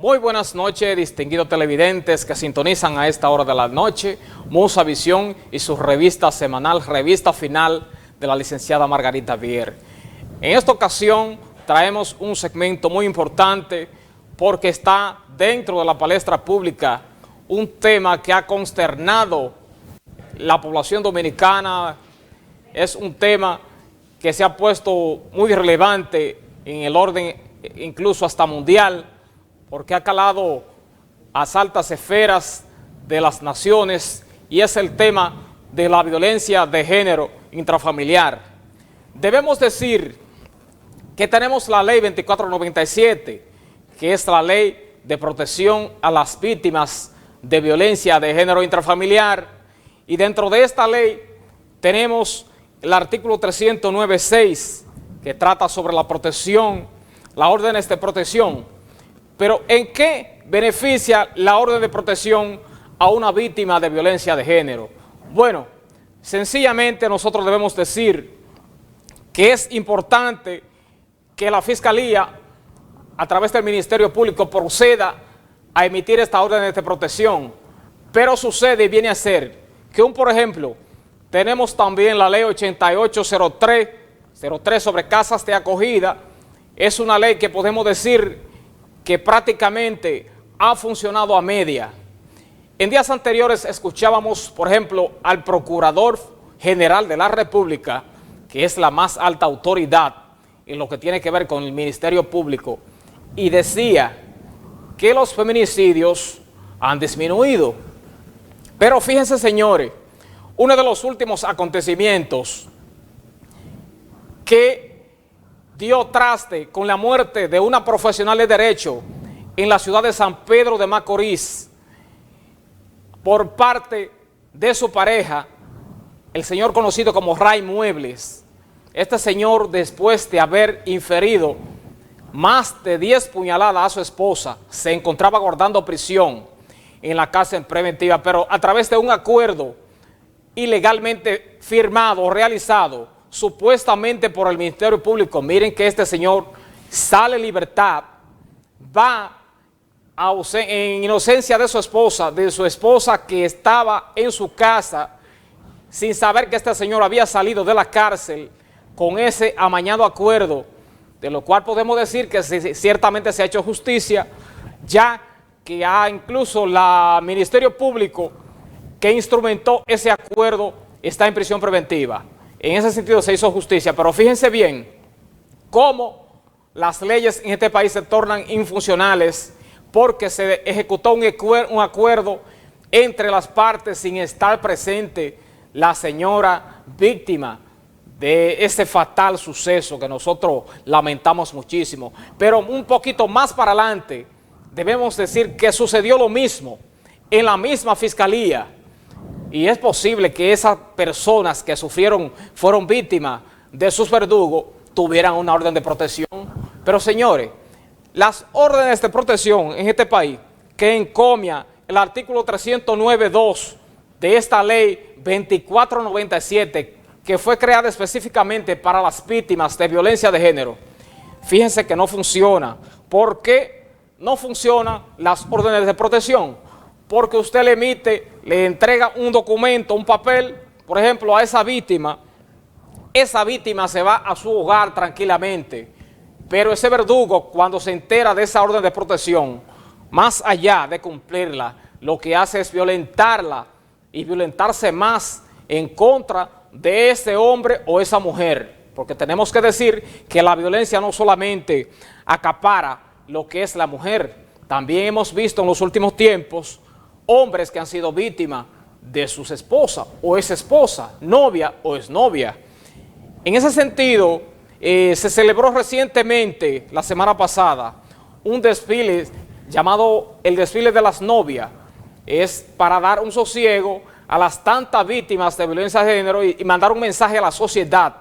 Muy buenas noches, distinguidos televidentes que sintonizan a esta hora de la noche, Musa Visión y su revista semanal, Revista Final de la licenciada Margarita Vier. En esta ocasión traemos un segmento muy importante porque está dentro de la palestra pública un tema que ha consternado la población dominicana, es un tema que se ha puesto muy relevante en el orden incluso hasta mundial, porque ha calado a altas esferas de las naciones y es el tema de la violencia de género intrafamiliar. Debemos decir que tenemos la ley 2497, que es la ley de protección a las víctimas de violencia de género intrafamiliar, y dentro de esta ley tenemos el artículo 309.6, que trata sobre la protección, las órdenes de protección. Pero ¿en qué beneficia la orden de protección a una víctima de violencia de género? Bueno, sencillamente nosotros debemos decir que es importante que la Fiscalía, a través del Ministerio Público, proceda a emitir esta orden de protección. Pero sucede y viene a ser que, por ejemplo, tenemos también la ley 8803 sobre casas de acogida. Es una ley que podemos decir que prácticamente ha funcionado a media. En días anteriores escuchábamos, por ejemplo, al Procurador General de la República, que es la más alta autoridad en lo que tiene que ver con el Ministerio Público, y decía que los feminicidios han disminuido. Pero fíjense, señores, uno de los últimos acontecimientos que dio traste con la muerte de una profesional de derecho en la ciudad de San Pedro de Macorís por parte de su pareja, el señor conocido como Ray Muebles. Este señor, después de haber inferido más de 10 puñaladas a su esposa, se encontraba guardando prisión en la cárcel preventiva, pero a través de un acuerdo ilegalmente firmado o realizado supuestamente por el Ministerio Público. Miren que este señor sale en libertad, va en inocencia de su esposa que estaba en su casa sin saber que este señor había salido de la cárcel con ese amañado acuerdo, de lo cual podemos decir que ciertamente se ha hecho justicia, ya que incluso el Ministerio Público que instrumentó ese acuerdo está en prisión preventiva. En ese sentido se hizo justicia, pero fíjense bien cómo las leyes en este país se tornan infuncionales porque se ejecutó un acuerdo entre las partes sin estar presente la señora víctima de este fatal suceso que nosotros lamentamos muchísimo. Pero un poquito más para adelante debemos decir que sucedió lo mismo en la misma fiscalía. Y es posible que esas personas que fueron víctimas de sus verdugos, tuvieran una orden de protección. Pero señores, las órdenes de protección en este país, que encomia el artículo 309.2 de esta ley 2497, que fue creada específicamente para las víctimas de violencia de género, fíjense que no funciona. ¿Por qué no funcionan las órdenes de protección? Porque usted le entrega un documento, un papel, por ejemplo, a esa víctima se va a su hogar tranquilamente, pero ese verdugo, cuando se entera de esa orden de protección, más allá de cumplirla, lo que hace es violentarla y violentarse más en contra de ese hombre o esa mujer, porque tenemos que decir que la violencia no solamente acapara lo que es la mujer, también hemos visto en los últimos tiempos hombres que han sido víctimas de sus esposas o ex esposa, novia o exnovia. En ese sentido, se celebró recientemente, la semana pasada, un desfile llamado el desfile de las novias. Es para dar un sosiego a las tantas víctimas de violencia de género y mandar un mensaje a la sociedad,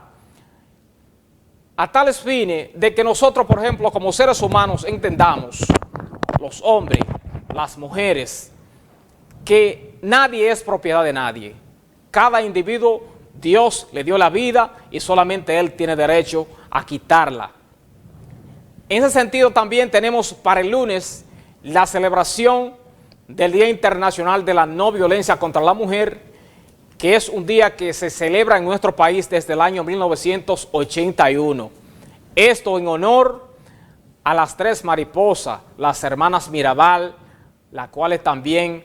a tales fines de que nosotros, por ejemplo, como seres humanos, entendamos, los hombres, las mujeres, que nadie es propiedad de nadie. Cada individuo, Dios le dio la vida y solamente Él tiene derecho a quitarla. En ese sentido también tenemos para el lunes la celebración del Día Internacional de la No Violencia contra la Mujer, que es un día que se celebra en nuestro país desde el año 1981. Esto en honor a las tres mariposas, las hermanas Mirabal, las cuales también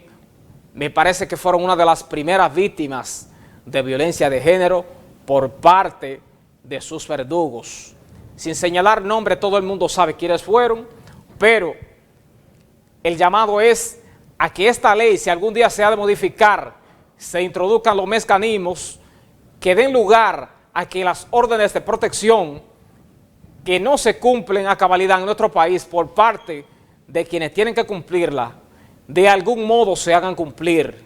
me parece que fueron una de las primeras víctimas de violencia de género por parte de sus verdugos. Sin señalar nombre, todo el mundo sabe quiénes fueron, pero el llamado es a que esta ley, si algún día se ha de modificar, se introduzcan los mecanismos que den lugar a que las órdenes de protección que no se cumplen a cabalidad en nuestro país por parte de quienes tienen que cumplirla, de algún modo se hagan cumplir.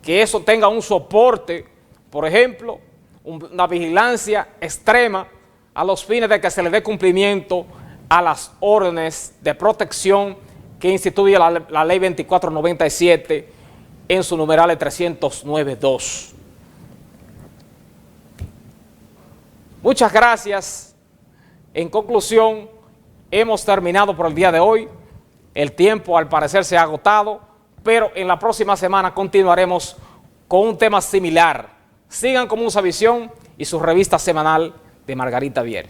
Que eso tenga un soporte, por ejemplo, una vigilancia extrema a los fines de que se le dé cumplimiento a las órdenes de protección que instituye la ley 2497 en su numeral 309.2. Muchas gracias. En conclusión, hemos terminado por el día de hoy. El tiempo al parecer se ha agotado, pero en la próxima semana continuaremos con un tema similar. Sigan con Musa Visión y su revista semanal de Margarita Vier.